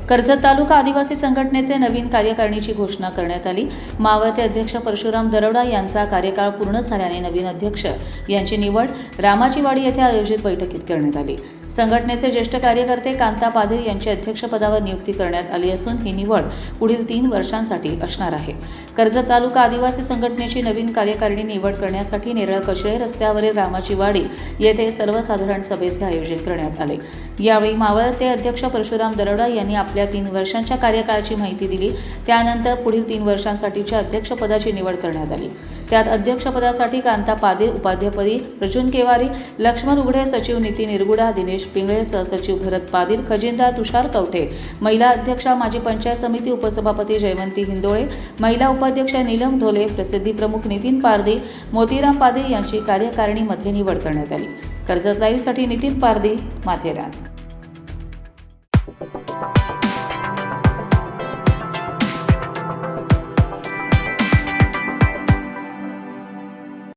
कर्जत तालुका आदिवासी संघटनेचे नवीन कार्यकारिणीची घोषणा करण्यात आली। मावळते अध्यक्ष परशुराम दरोडा यांचा कार्यकाळ पूर्ण झाल्याने नवीन अध्यक्ष यांची निवड रामाची वाडी येथे आयोजित बैठकीत करण्यात आली। संघटनेचे ज्येष्ठ कार्यकर्ते कांता पाधीर यांची अध्यक्षपदावर नियुक्ती करण्यात आली असून ही निवड पुढील 3 वर्षांसाठी असणार आहे। कर्जत तालुका आदिवासी संघटनेची नवीन कार्यकारिणी निवड करण्यासाठी नेरळ कशेळे रस्त्यावरील रामाची वाडी येथे सर्वसाधारण सभेचे आयोजन करण्यात आले। यावेळी मावळते अध्यक्ष परशुराम दरोडा यांनी आपल्या 3 वर्षांच्या कार्यकाळाची माहिती दिली। त्यानंतर पुढील 3 वर्षांसाठीच्या अध्यक्षपदाची निवड करण्यात आली। त्यात अध्यक्षपदासाठी कांता पाधीर, उपाध्यक्षपदी प्रचून केवारी, लक्ष्मण उघडे, सचिव नितीन निरगुडा, दिनेश पिंगळे, सहसचिव भरत पाधीर, खजिनदार तुषार कवठे, महिला अध्यक्षा माजी पंचायत समिती उपसभापती जयवंती हिंदोळे, महिला उपाध्यक्ष नीलम ढोले, प्रसिद्धी प्रमुख नितीन पारदी, मोतीराम पाधीर यांची कार्यकारिणीमध्ये निवड करण्यात आली। कर्जत लाईव्हसाठी नितीन पारदी, माथेरान।